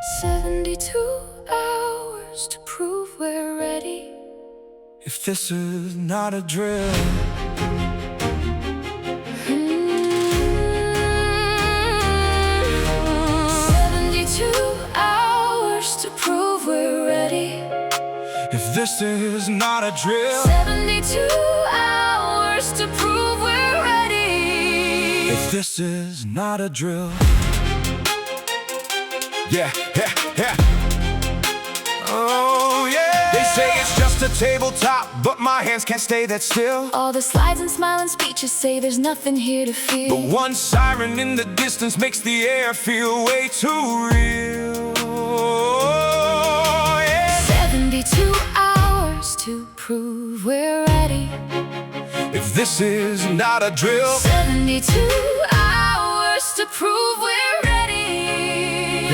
72 hours to prove we're ready. If this is not a drill, 72 hours to prove we're ready. if this is not a drill, 72 hours to prove we're ready. if this is not a drill. Yeah, yeah, yeah. Oh yeah. They say it's just a tabletop, but my hands can't stay that still. All the slides and smiling speeches say there's nothing here to feel. But one siren in the distance makes the air feel way too real. Oh, yeah. 72 hours to prove we're ready. If this is not a drill, 72 hours to prove we're ready.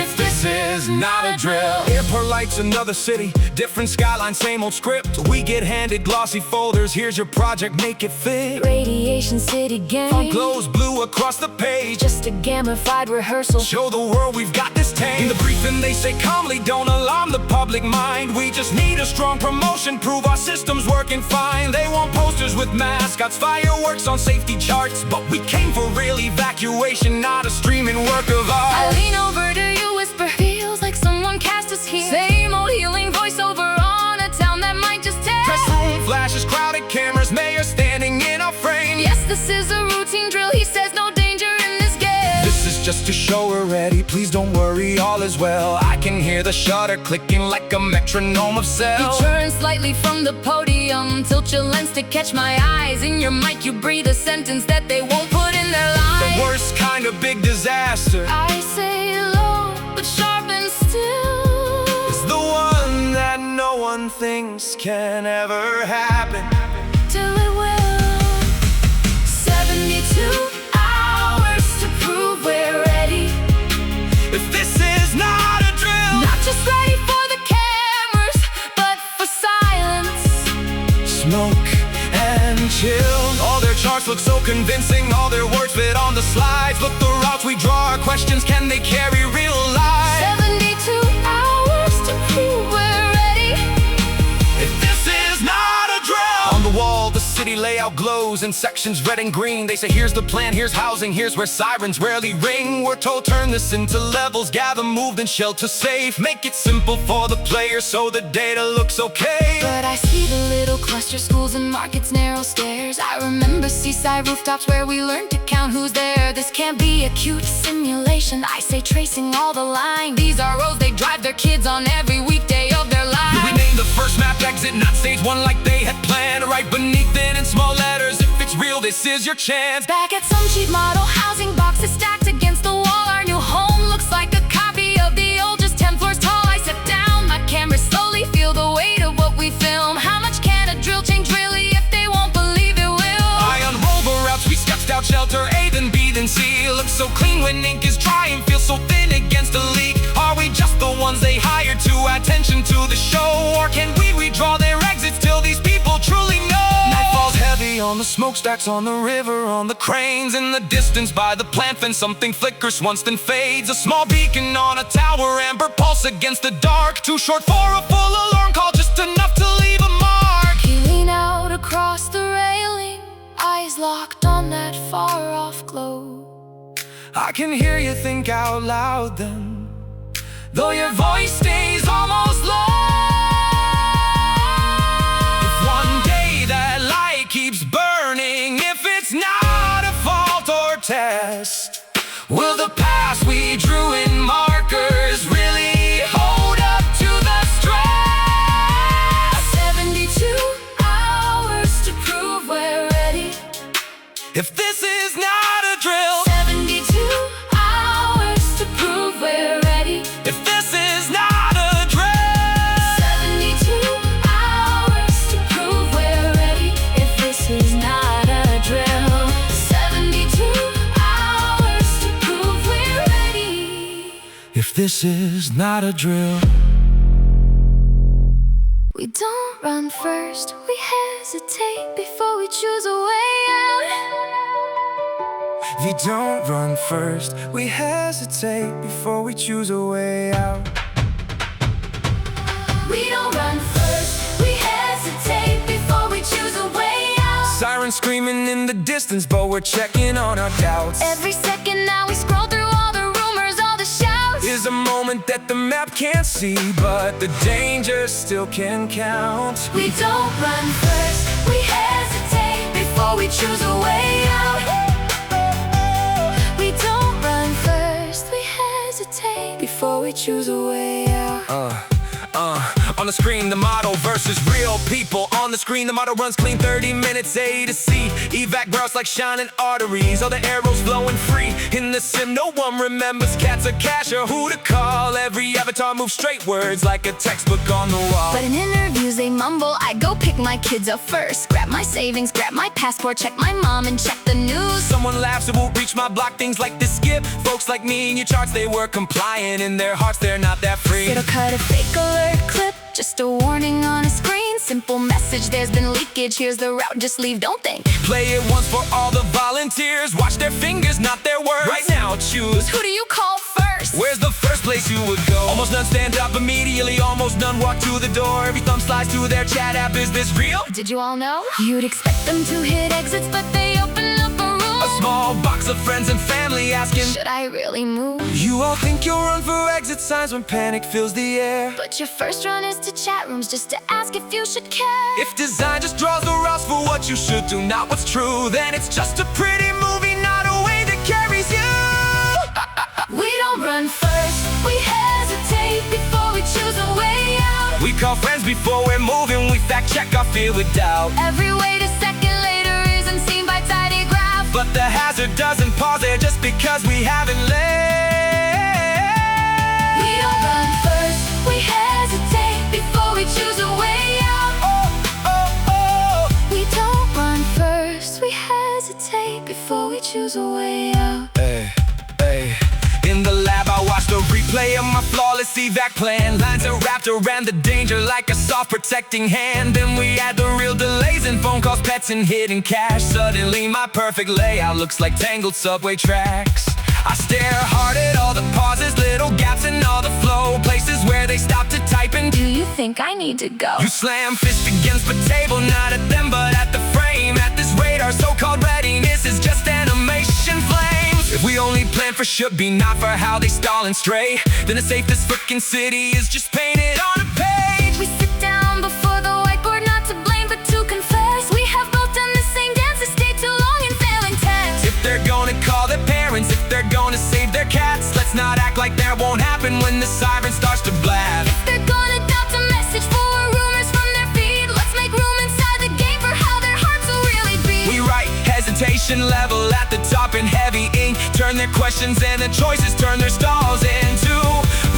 if this is not a drill. Airport lights, another city, different skyline, same old script. We get handed glossy folders, here's your project, make it fit. Radiation City game, Font glows blue across the page, just a gamified rehearsal. show the world we've got this tame. In the briefing they say calmly, don't alarm the public mind. We just need a strong promotion, prove our system's working fine. They want posters with mascots, fireworks on safety charts, but we came for real evacuation, not a streaming work of art. I lean over to you, whisper, feels like someone cast us here. Same old healing voiceover on a town that might just tear. Press room flashes, crowded cameras, mayor standing in our frame. Yes, this is a routine drill, he says no danger in this game. This is just to show we're ready, please don't worry, all is well. I can hear the shutter clicking like a metronome of You cells. turn slightly from the podium, tilt your lens to catch my eyes. In your mic you breathe a sentence that they won't put in their line. The worst kind of big disaster I say low, but sharp and still. is the one that no one thinks can ever happen. Till it will. 72 hours to prove we're ready. If this is not a drill, Not just ready for the cameras, but for silence. smoke and chill. All their charts look so convincing, all their words fit on the slides. Look the routes we draw, our questions, can they carry real life? 72 hours to prove we're ready. If this is not a drill. On the wall, the city layout glows in sections red and green. They say here's the plan, here's housing, here's where sirens rarely ring. We're told turn this into levels, gather, move, then shelter safe. Make it simple for the players so the data looks okay. But I see the little cluster schools and markets, narrow stairs. I remember seaside rooftops where we learned to count who's there. This can't be a cute simulation, I say tracing all the lines. These are roads they drive their kids on every weekday of their lives. We named the first map exit, not stage one like they had planned. Right beneath it in small letters, if it's real, this is your chance. Back at some cheap model housing boxes stacked against the wall. Our new home looks like a copy of the old, just 10 floors tall. I sit down, my camera slowly feel the weight of what we film. How much can a drill change really if they won't believe it will? I unroll the routes, we sketched out shelter A, then B, then C. Looks so clean when ink is dry and feels so thin against a leak. Are we just the ones they hired to add tension to the show? Or can we redraw their exits till these people truly know? Night falls heavy on the smokestacks, on the river, on the cranes. In the distance by the plant fence, something flickers once then fades. A small beacon on a tower, amber pulse against the dark. Too short for a full alarm call, just enough to leave a mark. You lean out across the railing, eyes locked on that far-off glow. I can hear you think out loud then, though your voice stays almost low. If one day that light keeps burning, if it's not a fault or test, will the past we drew in markers really hold up to the stress? 72 hours to prove we're ready. If this is not a drill, 72 hours to prove we're ready. if this is not a drill, 72 hours to prove we're ready. If this is not a drill, 72 hours to prove we're ready. if this is not a drill. We don't run first, we hesitate before we choose a way out. We don't run first, we hesitate before we choose a way out. looming in the distance, but we're checking on our doubts. Every second now we scroll through all the rumors, all the shouts. Is a moment that the map can't see, but the danger still can count. We don't run first, we hesitate before we choose a way out. We don't run first, we hesitate before we choose a way out. On the screen, the model versus real people. On the screen, the model runs clean 30 minutes A to C. Evac routes like shining arteries, all the arrows flowing free. In the sim, no one remembers cats or cash or who to call. Every avatar moves straight words like a textbook on the wall. But in interviews they mumble, I go pick my kids up first. Grab my savings, grab my passport, check my mom and check the news. Someone laughs, it won't reach my block. Things like this skip. Folks like me in your charts, they were compliant. In their hearts, they're not that free. It'll cut a fake alert clip, just a warning on a screen. Simple message, there's been leakage. Here's the route, just leave, don't think. Play it once for all the volunteers. Watch their fingers, not their words. Right now, choose. Who do you call first? Where's the first place you would go? Almost none stand up immediately. Almost none walk to the door. Every thumb slides to their chat app. Is this real? Did you all know? You'd expect them to hit exits, but they open up a room. A small box of friends and family asking, should I really move? You all think you'll run for exit signs when panic fills the air. But your first run is to chat rooms just to ask if you should care. If design just draws the routes for what you should do, not what's true, then it's just a pretty movie, not a way that carries you. We don't run first, we hesitate before we choose a way out. We call friends before we're moving, we fact check our fear with doubt. Every wait a second later isn't seen by tidy graph. But the hazard doesn't pause there just because we haven't left. We don't run first, we hesitate before we choose a way out. We don't run first, we hesitate before we choose a way out. In the lab I watched a replay of my flawless evac plan. Lines are wrapped around the danger like a soft protecting hand. Then we add the real delays and phone calls, pets and hidden cash. Suddenly my perfect layout looks like tangled subway tracks. I stare hard at all the pauses, little gaps in all the flow, places where they stop to type and do you think I need to go? You slam fist against the table, not at them but at the frame. At this rate our so-called readiness is just animation flames. If we only plan for should be, not for how they stall and stray, then the safest frickin' city is just painted on a page. We sit down before the whiteboard, not to blame but to confess. We have both done the same dance, to stay too long and failing tests. If they're gonna call their parents, if they're gonna save their cats, let's not act like that won't happen when the siren starts to blast. If they're gonna doubt the message for rumors from their feed, let's make room inside the game for how their hearts will really beat. We write hesitation level at the top in heavy ink. Turn their questions and their choices, turn their stalls into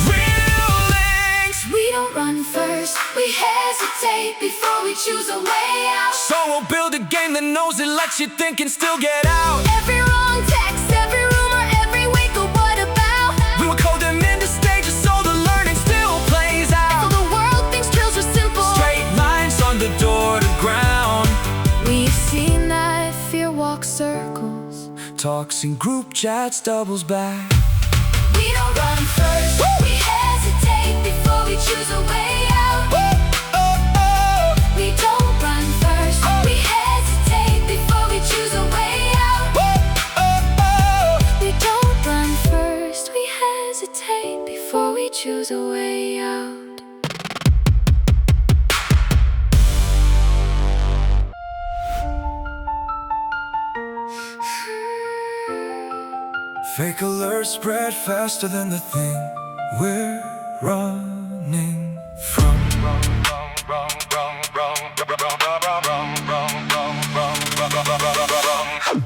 real links. We don't run first, we hesitate before we choose a way out. So we'll build a game that knows it, lets you think and still get out. Every wrong text, every rumor, every week, but what about? We will code them into stages so the learning still plays out. So the world thinks drills are simple, straight lines on the door to ground. We've seen that fear walk circles, talks in group chats, doubles back. We don't run first, we hesitate before we choose a way out. We don't run first, we hesitate before we choose a way out. We don't run first, we hesitate before we choose a way out. Fake alerts spread faster than the thing we're running from.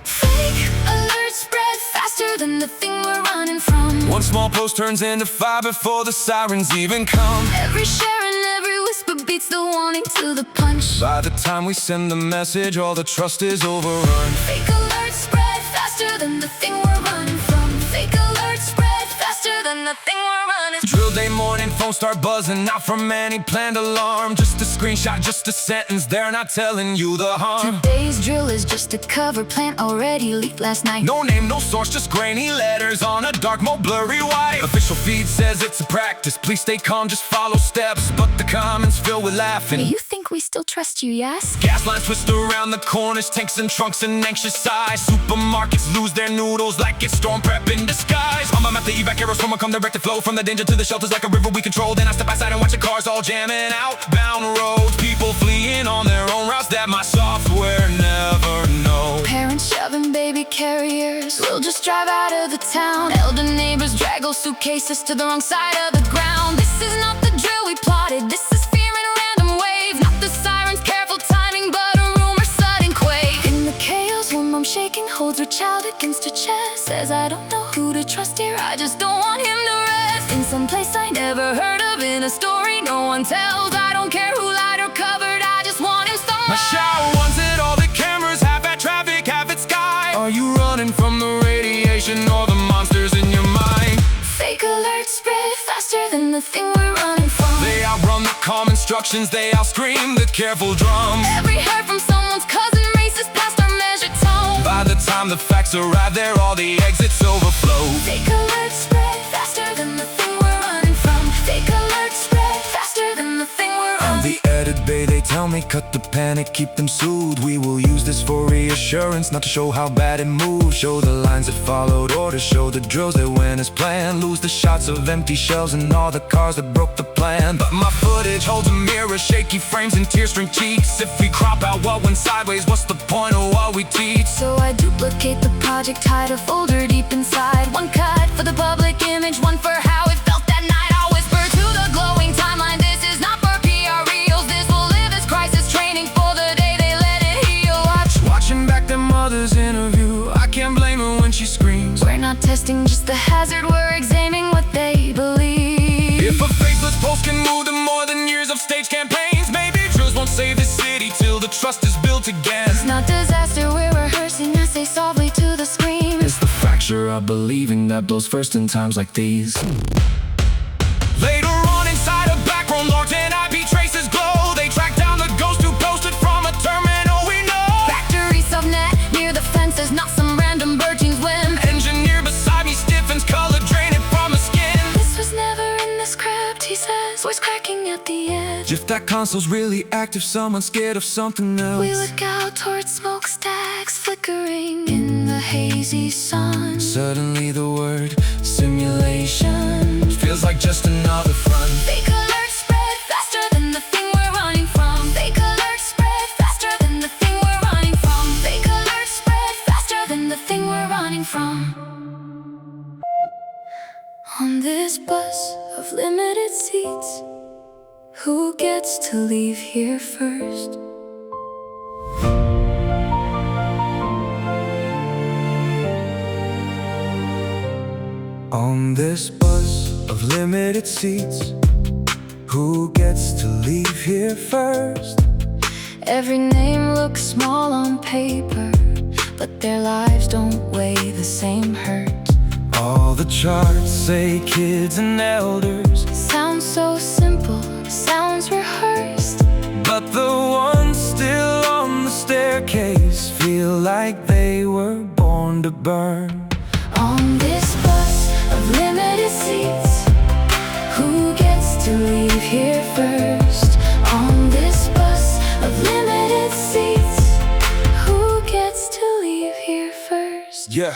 Fake alerts spread faster than the thing we're running from. One small post turns into fire before the sirens even come. Every share and every whisper beats the warning to the punch. By the time we send the message, all the trust is overrun. Fake alerts spread faster than the thing we're running from. Fake alerts spread faster than the thing we're running from. Drill day morning, phones start buzzing, not from any planned alarm. Just a screenshot, just a sentence, they're not telling you the harm. Today's drill is just a cover, plan already leaked last night. No name, no source, just grainy letters on a dark, more blurry white. Official feed says it's a practice, please stay calm, just follow steps. But the comments fill with laughing. You think we still trust you, yes? Gas lines twist around the corners, tanks and trunks and anxious eyes. Supermarkets lose their noodles like it's storm prep in disguise. On my map, the evac arrows from a come directed flow from the danger to the shelters like a river we control. Then I step outside and watch the cars all jamming outbound roads. People fleeing on their own routes that my software never knows. Parents shoving baby carriers, we'll just drive out of the town. Elder neighbors drag old suitcases to the wrong side of the ground. This is not the drill we plotted, this is fear in a random wave. Not the sirens, careful timing, but a rumor sudden quake. In the chaos, one mom shaking holds her child against her chest. Says I don't know who to trust here, I just don't want him to rest. In some place I never heard of, in a story no one tells. I don't care who lied or covered, I just want him somewhere. My shower wants it, all the cameras, half at traffic, half at sky. Are you running from the radiation or the monsters in your mind? Fake alerts spread faster than the thing we're running from. They outrun the calm instructions, they outscream the careful drum. Every hurt from someone's cousin races past our measured tone. By the time the facts arrive there, all the exits overflow. Fake alerts spread faster than the thing we're running from. Fake alerts spread faster than the thing we're running from. The edit bay, they tell me cut the panic, keep them soothed. We will use this for reassurance, not to show how bad it moves. Show the lines that followed orders, show the drills that went as planned. Lose the shots of empty shells and all the cars that broke the plan. But my footage holds a mirror, shaky frames and tear-streaked cheeks. If we crop out what went sideways, what's the point of what we teach? So I duplicate the project, hide a folder deep inside. One cut for the public image, one for how it felt that night. I'll whisper to the glowing timeline, this is not for PR reels. This will live as crisis training for the day they let it heal. Watching back their mother's interview, I can't blame her when she screams. We're not testing just the hazard, we're examining what they believe. If a faceless post can move them more than years of stage campaigns, maybe drills won't save this city till the trust is built again. It's not disaster, we're rehearsing, I say softly to the scream. It's the fracture of believing that blows first in times like these. Later on inside a back room, large and IP traces glow. They track down the ghost who posted from a terminal we know. Factory subnet near the fences, not some random virgin's whim. Engineer beside me stiffens, color draining from his skin. This was never in the script, he says, voice cracking at the edge. If that console's really active, someone's scared of something else. We look out towards smokestacks flickering in the hazy sun. Suddenly the word simulation feels like just another front. Fake alerts spread faster than the thing we're running from. Fake alerts spread faster than the thing we're running from. Fake alerts spread faster than the thing we're running from. On this bus of limited seats, who gets to leave here first? On this bus of limited seats, who gets to leave here first? Every name looks small on paper, but their lives don't weigh the same hurt. All the charts say kids and elders, Sounds so simple, sounds rehearsed. but the ones still on the staircase feel like they were born to burn. On this bus of limited seats, who gets to leave here first? On this bus of limited seats, who gets to leave here first? Yeah.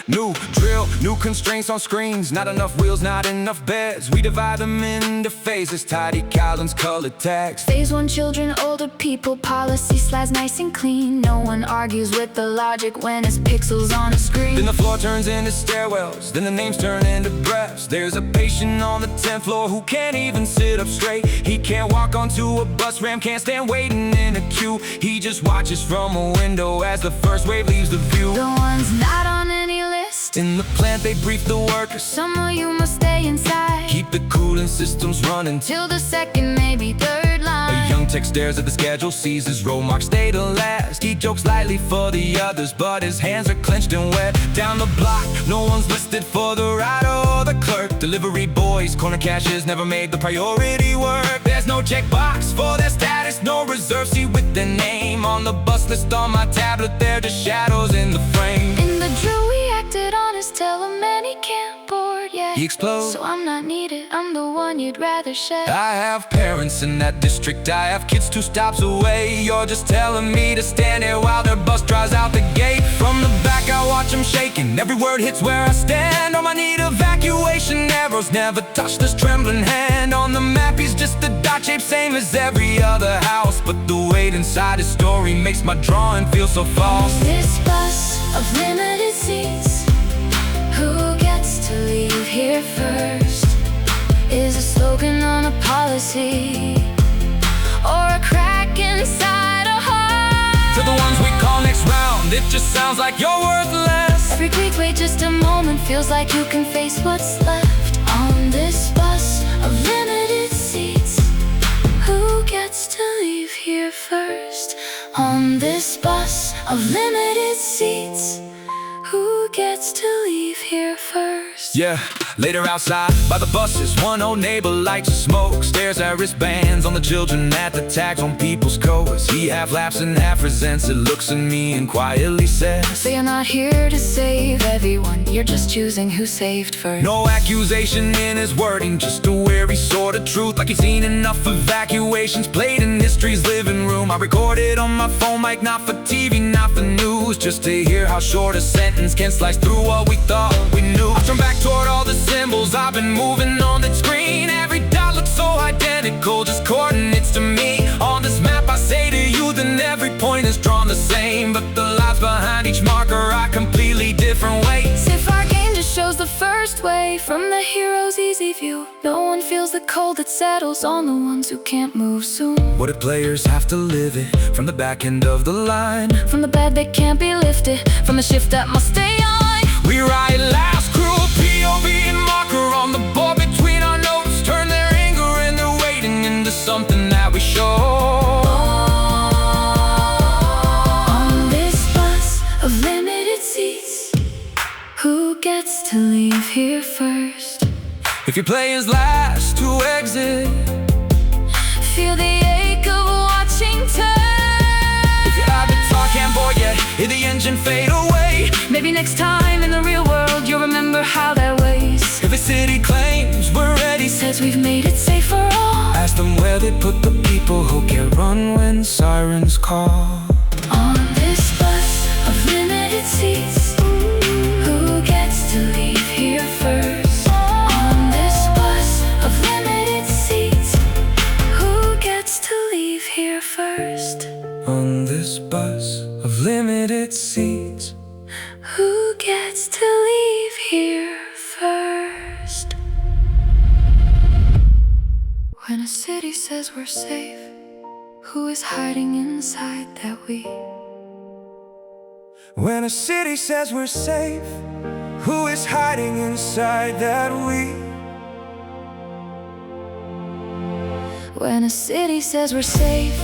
New drill, new constraints on screens. Not enough wheels, not enough beds. We divide them into phases, tidy columns, colored tags. Phase 1 children, older people, policy slides nice and clean. No one argues with the logic when it's pixels on a screen. Then the floor turns into stairwells, then the names turn into breaths. There's a patient on the 10th floor who can't even sit up straight. He can't walk onto a bus ramp, can't stand waiting in a queue. He just watches from a window as the first wave leaves the view. The ones not on any list, In the plant they brief the workers, some of you must stay inside. keep the cooling systems running. Till the second, maybe third line. A young tech stares at the schedule, sees his roll mark stay to last. He jokes lightly for the others, but his hands are clenched and wet. Down the block, no one's listed for the rider or the clerk. Delivery boys, corner cashiers never made the priority work. There's no checkbox for their status, no reserve seat with their name on the bus list on my tablet. They're just shadows in the frame. In the drill we acted on is tell a man he can't board. yet. He explodes. So I'm not needed, I'm the one you'd rather shed. I have parents in that district, I have kids 2 stops away. You're just telling me to stand here while their bus drives out the gate. From the back I watch them shaking, every word hits where I stand. On my need evacuation arrows never touch this trembling hand. On the map he's just a dot shape, same as every other house. But the weight inside his story makes my drawing feel so false. This bus of limited seats, who gets to leave here first, is a slogan on a policy, or a crack inside a heart. To the ones we call next round, it just sounds like you're worthless. Every quick wait, just a moment, feels like you can face what's left. On this bus of limited seats, who gets to leave here first? On this bus of limited seats, who gets to leave here first? Yeah, later outside by the buses, one old neighbor lights a smoke, stares at wristbands on the children, at the tags on people's coats. He half laughs and half resents it, looks at me and quietly says, So you're not here to save everyone, you're just choosing who saved first. no accusation in his wording, just a weary sort of truth. Like he's seen enough evacuations played in history's living room. I recorded on my phone mic, not for TV, not for news, just to hear how short a sentence can slice through what we thought we knew. I turn back toward all the symbols I've been moving on the screen. Every dot looks so identical, just coordinates to me. On this map I say to you, then every point is drawn the same, but the lives behind each marker are completely different ways. If our game just shows the first way from the hero's easy view, no one feels the cold that settles on the ones who can't move soon. What if players have to live it from the back end of the line? From the bed that can't be lifted, from the shift that must stay on. We write last cruel POV and marker on the board between our notes. Turn their anger and their waiting into something that we show. On this bus of limited seats, who gets to leave here first? If your play is last to exit, Feel the ache of watching turn. if you have the talk and boy yet, hear the engine fade away. Maybe next time in the real world you'll remember how that weighs. If a city claims we're ready, Says we've made it safe for all. ask them where they put the people who can't run when sirens call. On this bus of limited seats, who gets to leave here first? On this bus of limited seats, who gets to leave here first? On this bus of limited seats, Who gets to leave here first? When a city says we're safe, who is hiding inside that we? when a city says we're safe, who is hiding inside that we? When a city says we're safe,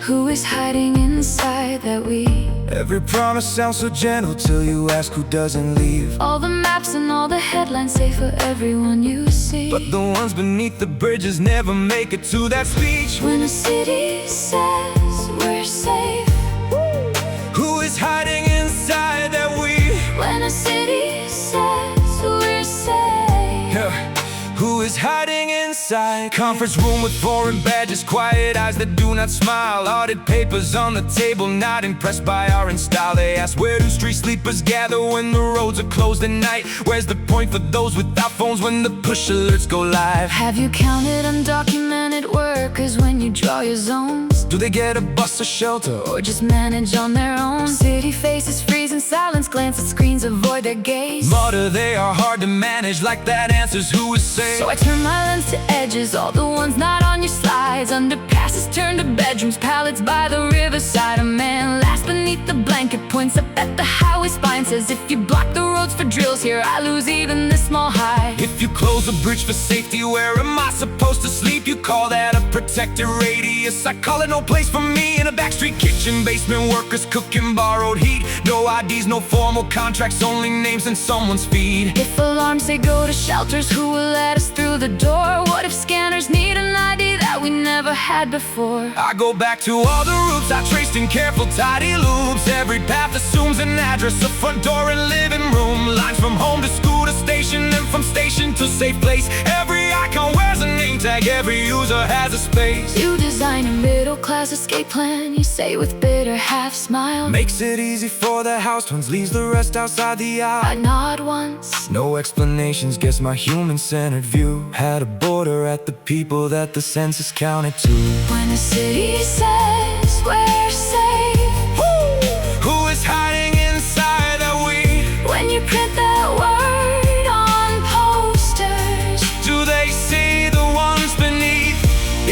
who is hiding inside that we? Every promise sounds so gentle till you ask who doesn't leave. All the maps and all the headlines say for everyone you see. But the ones beneath the bridges never make it to that speech. When a city says we're safe, Who is hiding inside that we? when a city says we're safe, Yeah. Who is hiding inside? Conference room with foreign badges, quiet eyes that do not smile, audit papers on the table, not impressed by our in style. They ask, where do street sleepers gather when the roads are closed at night? Where's the point for those without phones when the push alerts go live? have you counted undocumented workers when you draw your zones? Do they get a bus or shelter? Or just manage on their own? City faces freeze in silence, glance at screens, avoid their gaze. Mutter they are hard to manage, like that answers who is safe. So I turn my lens to edges, all the ones not on your slides. Underpasses turn to bedrooms, pallets by the riverside. A man last beneath the blanket, points up at the highway spine, says if you block the roads for drills here, I lose even this small high. If you close a bridge for safety, where am I supposed to sleep? You call that a protected radius, I call it no place for me. In a backstreet kitchen, basement workers cooking borrowed heat. No IDs, no formal contracts, only names in someone's feed. If alarms say go to shelters, who will let us through the door? What if scanners need an ID that we never had before. I go back to all the routes I traced in careful, tidy loops. Every path assumes an address, a front door and living room. Lines from home to school to station, and from station to safe place. Every icon wears a name tag, every user has a space. You design a middle-class escape plan, you say with bitter half-smile. Makes it easy for the house twins, leaves the rest outside the I aisle. nod once, No explanations, guess my human-centered view had a border at the people that the census counted to. when the city says we're safe. Who is hiding inside that we? When you print that word on posters, Do they see the ones beneath?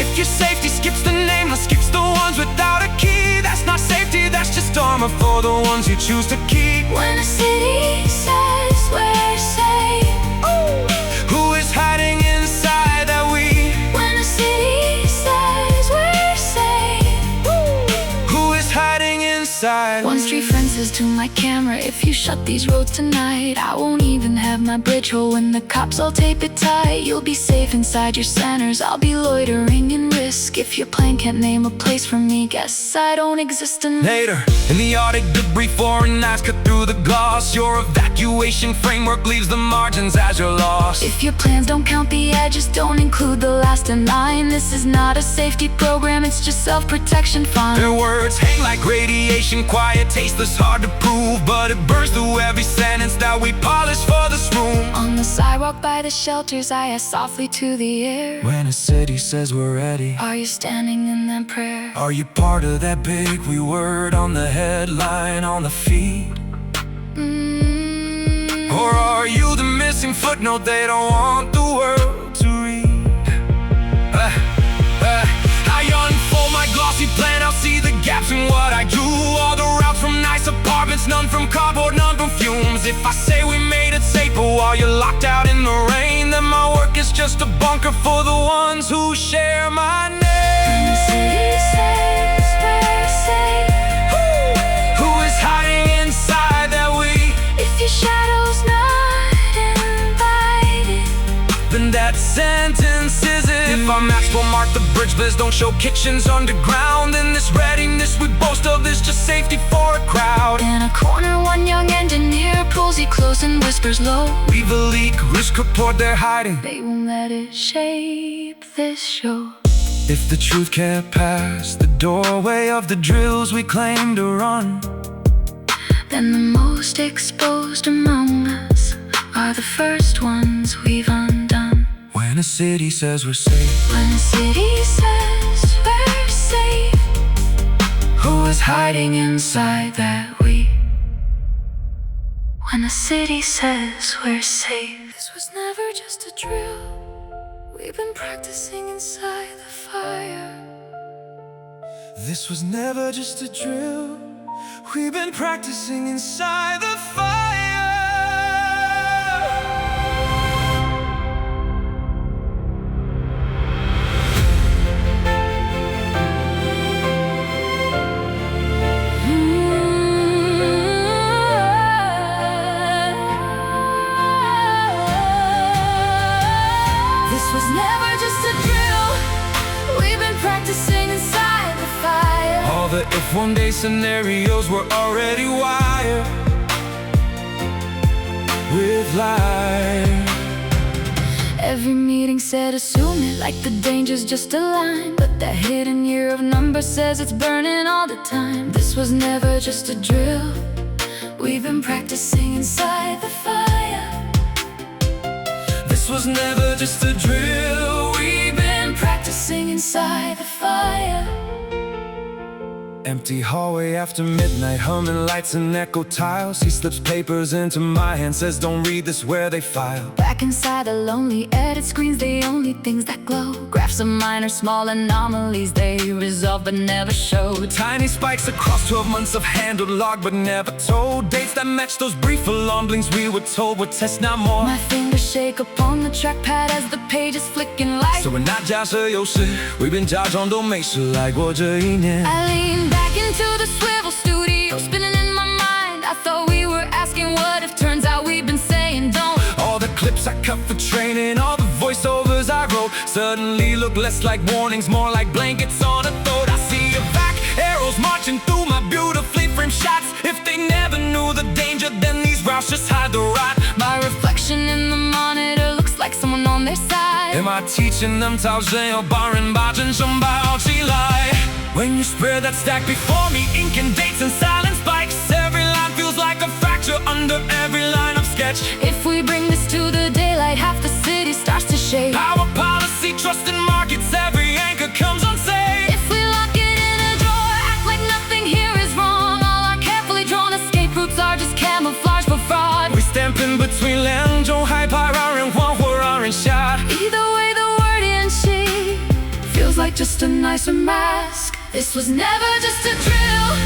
If your safety skips the nameless, skips the ones without a key, that's not safety, that's just armor for the ones you choose to keep. when the city says we're safe. Who is hiding inside that we? When the city says we're safe. Who is hiding inside? One street friend says to my camera, if you shut these roads tonight, I won't even have my bridge hole when the cops all tape it tight. You'll be safe inside your centers, I'll be loitering in risk. If your plan can't name a place for me, guess I don't exist in Later, in the Arctic debris, foreign knives cut through the gloss. Your evacuation framework leaves the margins as your loss. If your plans don't count the edges, don't include the last in line. This is not a safety program, it's just self-protection fine. Their words hang like radiation, quiet, tasteless, hard to prove, but it burns through every sentence that we polish for this room. On the sidewalk by the shelters, I ask softly to the air, When a city says we're ready, are you standing in that prayer? are you part of that big we word on the headline, on the feed? Or are you the missing footnote they don't want the world to read? I unfold my glossy plan, I'll see the gaps in what I do. All the routes from nice apartments, none from cardboard, none from fumes. If I say we made it safer while you're locked out in the rain, then my work is just a bunker for the ones who share my name. When the city says we're safe. Who is hiding inside that we? If your shadow's not invited, Then that sentence is it. If our maps will mark the bridge, but don't show kitchens underground, then this readiness we boast of is just safety for a crowd. in a corner one young engineer pulls you close and whispers low, Leave a leak, risk report they're hiding. they won't let it shape this show. If the truth can't pass the doorway of the drills we claim to run, Then the most exposed among us are the first ones we've undone. when a city says we're safe, When the city says we're safe, who is hiding inside that we? when the city says we're safe. This was never just a drill, we've been practicing inside the fire. This was never just a drill, we've been practicing inside the fire. This was never just a drill, we've been practicing inside the fire. All the if one day scenarios were already wired with life. Every meeting said assume it, like the danger's just a line, but that hidden year of number says it's burning all the time. This was never just a drill, we've been practicing inside the fire. This was never just a drill, We've been practicing inside the fire. empty hallway after midnight, humming lights and echo tiles. He slips papers into my hand, says don't read this where they file. Back inside the lonely edit screens, the only things that glow. Graphs of minor small anomalies, they resolve but never show. Tiny spikes across 12 months of handled log but never told. Dates that match those brief alarm blinks we were told would test not more. My fingers shake upon the trackpad as the pages flicking light. 所以那假设有时未变假装都没事来过这一年。 I lean back into the swivel studio, spinning in my mind. I thought we were asking what if, turns out we've been saying don't. All the clips I cut for training, all the voiceovers I wrote, suddenly look less like warnings, more like blankets on a throat. I see your back arrows marching through my beautifully framed shots. If they never knew the danger, then these routes just hide the rot. My reflection in the monitor looks like someone on their side. Am I teaching them 讨生要帮人把真相包起来 When you spread that stack before me, ink and dates and silent spikes. Every line feels like a fracture under every line of sketch. If we bring this to the daylight, half the city starts to shake. Power policy, trust in markets, every anchor comes unsafe. If we lock it in a drawer, act like nothing here is wrong. All our carefully drawn escape routes are just camouflage for fraud. We stamp in between 两种害怕，让人慌或让人吓。 Either way, the word in she feels like just a nicer mask. This was never just a drill.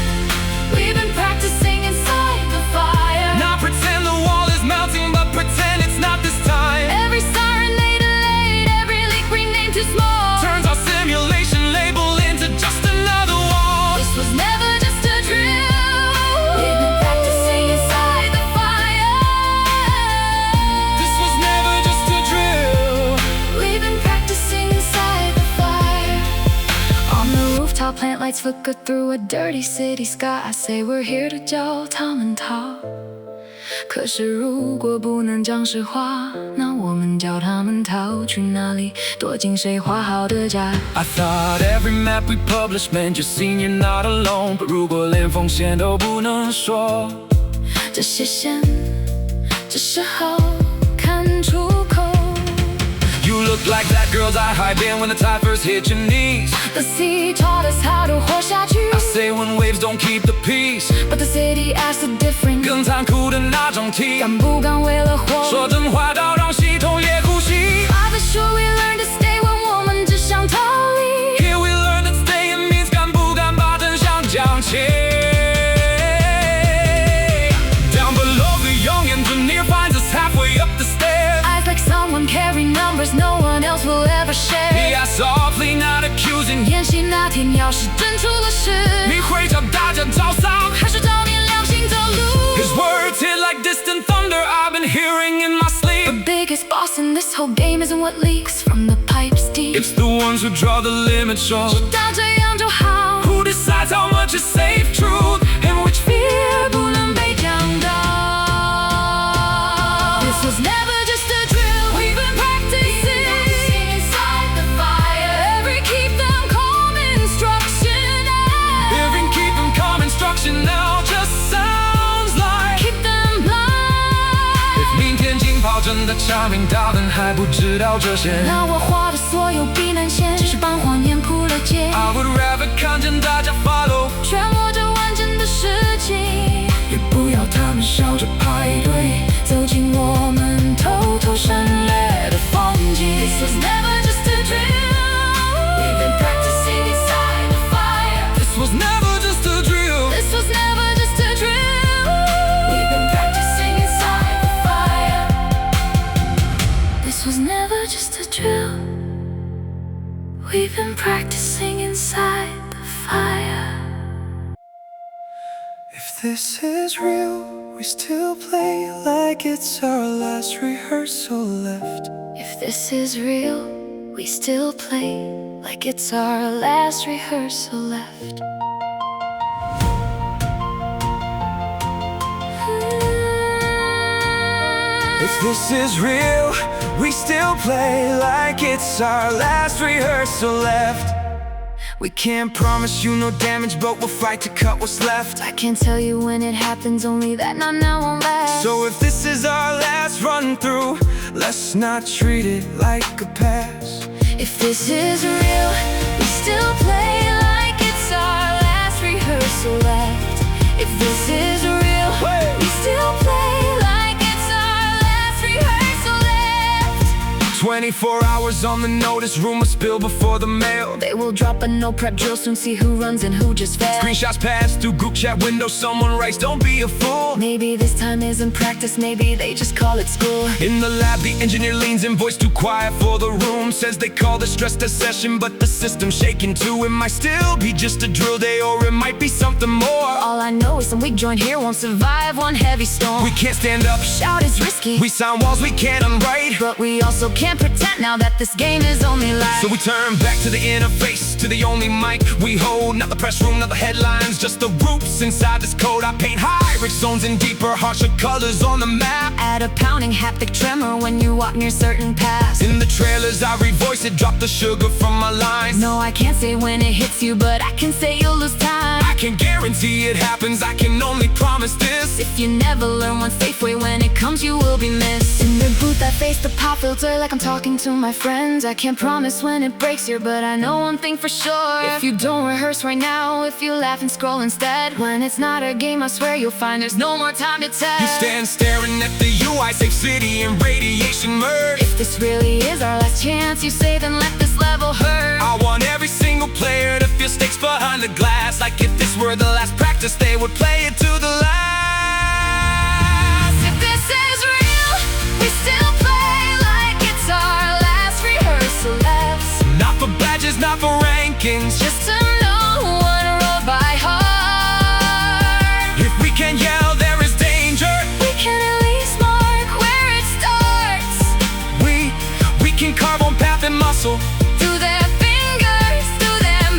We've been practicing inside the fire. Not pretend the wall is melting, but pretend it's not this time. Every siren they delayed, every leak renamed too small. Turns our simulation label into just another wall. This was never just a drill. We've been practicing inside the fire. This was never just a drill. We've been practicing inside the fire. On the rooftop, plant lights flicker through a dirty city sky. I say we're here to 教他们逃。可是如果不能讲实话，那我们教他们逃去哪里？躲进谁画好的家？ I thought every map we published meant just seeing you're not alone. But 如果连风险都不能说，这些线只适合看出口。 You look like that girl's eye high band when the tide first hit your knees. The sea taught us how to 活下去。 I say when waves don't keep the peace. But the city acts so different. 更残酷的那种题，敢不敢为了活？说真话到让系统也呼吸。 By the shore we learn to stay when 我们只想逃离。 Here we learn that staying means 敢不敢把真相讲清。Down below the young engineer finds us halfway up the stairs. Eyes like someone carry numbers no one else will ever share. He asked softly, not accusing. 演习那天要是真出了事，你会找大家找上，还是找点良心走路？ His words hit like distant thunder I've been hearing in my sleep. The biggest boss in this whole game isn't what leaks from the pipes deep. It's the ones who draw the limit, so 知道这样就好。 who decides how much is safe truth and which fear 不能被讲到。 This was never just a drill. We've been practicing inside the fire. Every keep them calm instruction. Every keep them calm instruction now just sounds like Keep them blind. if 明天惊炮真的枪鸣到人还不知道这些。那我画的所有避难线，只是帮谎言铺了街。 I would rather 看见大家 follow， 漩涡这完整的世界，也不要他们笑着排队走进我们偷偷省略的风景。This was never just a drill. We've been practicing inside the fire. This was never just a drill. This was never just a drill. We've been practicing inside the fire. This was never just a drill. We've been practicing inside the fire. If this is real, we still play like it's our last rehearsal left. If this is real, we still play like it's our last rehearsal left. If this is real, we still play like it's our last rehearsal left. We can't promise you no damage, but we'll fight to cut what's left. I can't tell you when it happens, only that now won't last. So if this is our last run through, let's not treat it like a pass. If this is real, we still play like it's our last rehearsal left. If this is real, we still play like it's our last rehearsal left. 24 hours on the notice, rumors spill before the mail. They will drop a no prep drill, soon see who runs and who just fails. Screenshots pass through group chat windows, someone writes, don't be a fool. Maybe this time isn't practice, maybe they just call it school. In the lab, the engineer leans in, voice too quiet for the room. Says they call this stress test session, but the system's shaking too. It might still be just a drill day, or it might be something more. All I know is some weak joint here won't survive one heavy storm. We can't stand up, Shout is risky, we sign walls we can't unwrite. but we also can't pretend now that this game is only life. So we turn back to the interface, to the only mic we hold. Not the press room, not the headlines, just the roots inside this code. I paint high, rich zones and deeper, harsher colors on the map. Add a pounding haptic tremor when you walk near certain paths. In the trailers I revoice it, drop the sugar from my lines. No, I can't say when it hits you, but I can say you'll lose time. I can guarantee it happens, I can only promise this. If you never learn one safe way, when it comes you will be missed. In the booth I face the pop filter like I'm talking to my friends. I can't promise when it breaks here, but I know one thing for sure. If you don't rehearse right now, if you laugh and scroll instead, when it's not a game, I swear you'll find there's no more time to test. You stand staring at the UI, safe city and radiation merge. If this really is our last chance, you say, then let this level hurt. I want every single player to feel stakes behind the glass, like if this were the last practice, they would play it to the last. If this is real, we still play like it's our last rehearsal left. Not for badges, not for rankings, Just to know one road by heart. if we can yell there is danger, We can at least mark where it starts. we can carve on path and muscle. Through their fingers, through their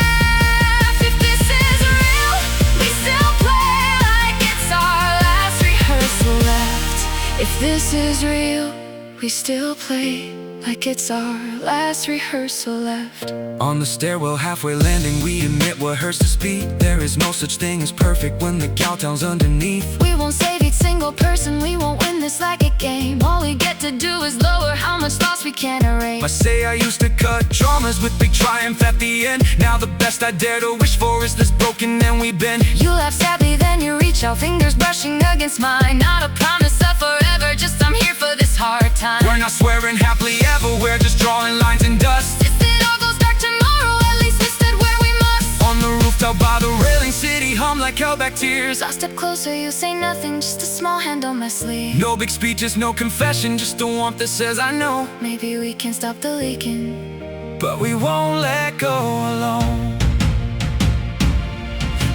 math. If this is real, we still play like it's our last rehearsal left. If this is real, we still play like it's our last rehearsal left. On the stairwell halfway landing, we admit what hurts to speed. There is no such thing as perfect when the countdown's underneath. We won't save each single person, we won't win this like a game. All we get to do is lower how much loss we can't erase. I say I used to cut dramas with big triumph at the end. Now the best I dare to wish for is this broken and we've been. You laugh sadly, then you reach out, fingers brushing against mine. Not a promise of forever, just I'm here for this hard time. We're not swearing happily ever, we're just drawing lines in dust. If it all goes dark tomorrow, at least instead where we must. On the rooftop by the railing, city hum like hellback tears. So I step closer, you say nothing, just a small hand on my sleeve. No big speeches, no confession, just a warmth that says I know. Maybe we can stop the leaking, But we won't let go alone.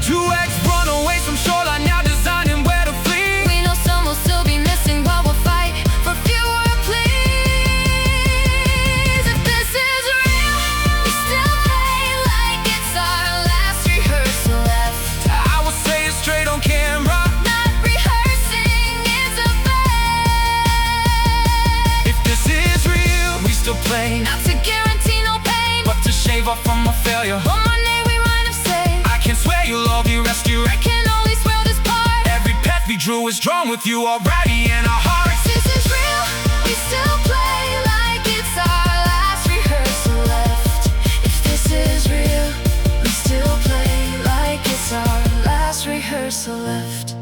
2X runaways from shoreline, now designing where to flee. we know some will still be missing, but we'll fight for fewer pleas. If this is real, we still play like it's our last rehearsal left. I will say it straight on camera. Not rehearsing is a fact. If this is real, we still play. Not to guarantee no pain, But to shave off from a failure. one more name we might have saved. I can swear you'll all be rescued. I can only swear this part. Every path we drew is drawn with you already in our hearts. If this is real, we still play like it's our last rehearsal left. If this is real, we still play like it's our last rehearsal left.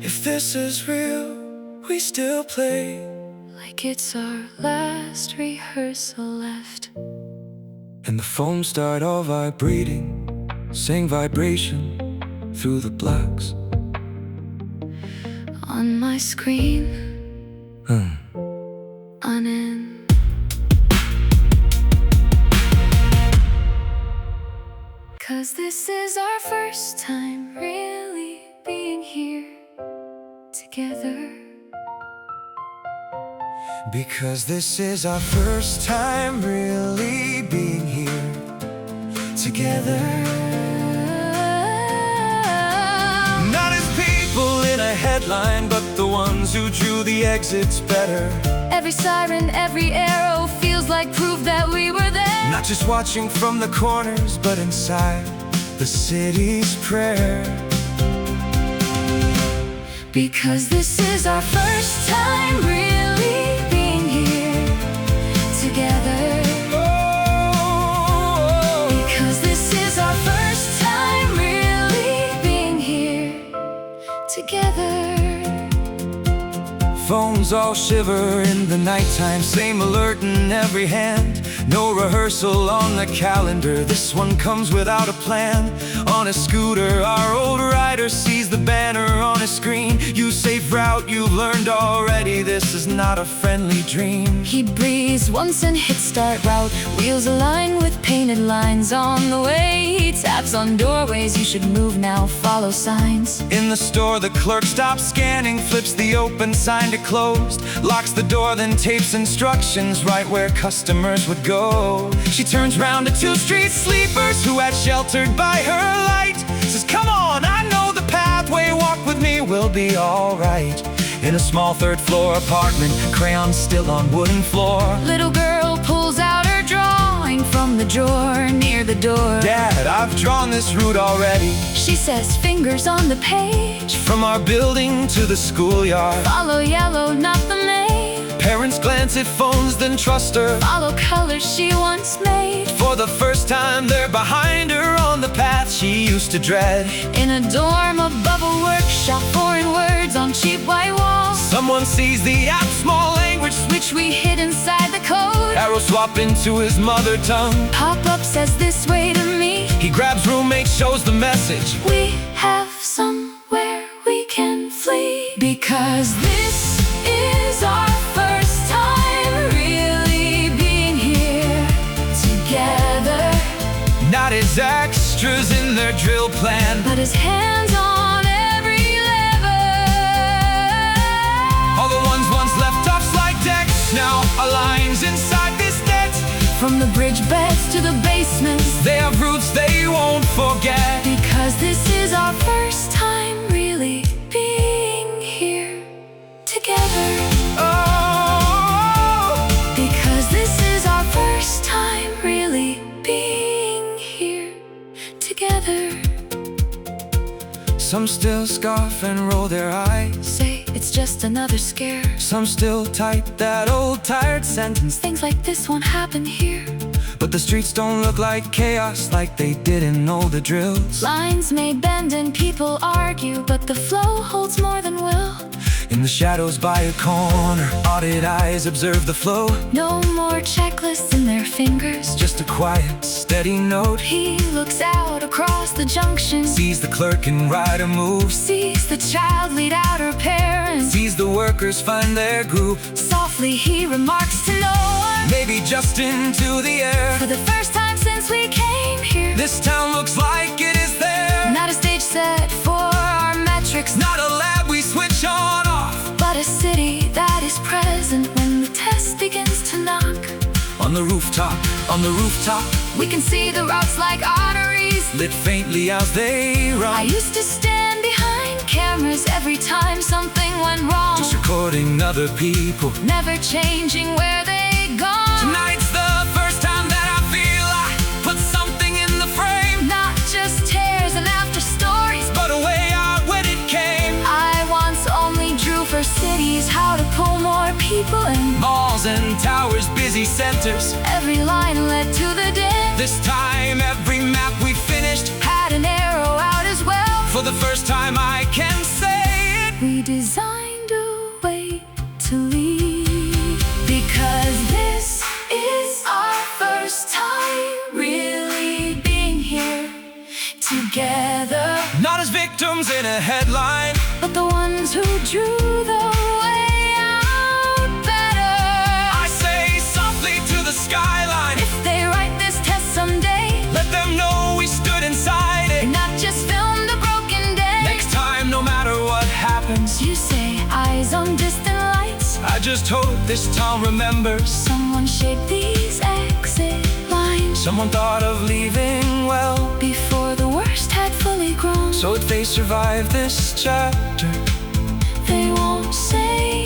If this is real, we still play. Like it's our last rehearsal left. And the foam start all vibrating, sing vibration through the blacks. On my screen, on in. Cause this is our first time really being here together. Because this is our first time really being here together. Not as people in a headline, but the ones who drew the exits better. Every siren, every arrow feels like proof that we were there. Not just watching from the corners, but inside the city's prayer. Because this is our first time really being here together. Because this is our first time really being here together. Phones all shiver in the nighttime, same alert in every hand. No rehearsal on the calendar, this one comes without a plan. On a scooter, our old rider sees the banner on a screen. You safe route, you've learned already, this is not a friendly dream. He breathes once and hits start route. Wheels align with painted lines on the way. He taps on doorways, you should move now, follow signs. In the store, the clerk stops scanning, flips the open sign to closed, locks the door, then tapes instructions right where customers would go. She turns round to two street sleepers who had sheltered by her light. Says, come on, I know the pathway, walk with me, we'll be alright. In a small third-floor apartment, crayons still on wooden floor. Little girl pulls out her drawing from the drawer near the door. Dad, I've drawn this route already. She says, fingers on the page. From our building to the schoolyard. Follow yellow, not the name. Parents glance at phones, then trust her. Follow colors she once made. For the first time, they're behind her on the path she used to dread. In a dorm above a workshop, foreign words on cheap white walls. Someone sees the app, small language which we hid inside the code. arrow swap into his mother tongue. Pop-up says this way to me. He grabs roommate, shows the message. We have somewhere we can flee. Because this is our first time really being here together. Not as extras in their drill plan, but as hands on every lever. All the ones once left off slide decks now are lines inside this net. From the bridge beds to the basements, they have roots they won't forget. Because this is our first time really being here together. Oh, because this is our first time really being here together. some still scoff and roll their eyes. Say it's just another scare. Some still type that old tired sentence. Things like this won't happen here. But the streets don't look like chaos, like they didn't know the drills. Lines may bend and people argue, but the flow holds more than will. In the shadows by a corner, audit eyes observe the flow. No more checklists in their fingers, Just a quiet, steady note. he looks out across the junction. Sees the clerk and rider move. Sees the child lead out her parents. Sees the workers find their group. Softly he remarks to no one. Maybe just into the air. For the first time since we came here, This town looks like it is there. not a stage set for our metrics, Not a lab we switch on off. but a city that is present when the test begins to knock. On the rooftop, We can see the routes like arteries. lit faintly as they run. I used to stand behind cameras every time something went wrong. Just recording other people. Never changing where they gone. Tonight's the first time that I feel I put something in the frame. Not just tears and after stories, But a way out when it came. I once only drew for cities how to pull more people in. Malls and towers, busy centers. Every line led to the den. This time every map we finished. Had an arrow out as well. For the first time I can say it. We designed a way to leave. Because this is our first time really being here together. Not as victims in a headline, But the ones who drew the way out better. I say softly to the skyline. If they write this test someday, Let them know we stood inside it. and not just filmed a broken day. Next time, no matter what happens, You say eyes on distant lights. I just hope this town remembers. Someone shaped these exit lines Someone thought of leaving well. before the worst had fully grown. So if they survive this chapter, They won't say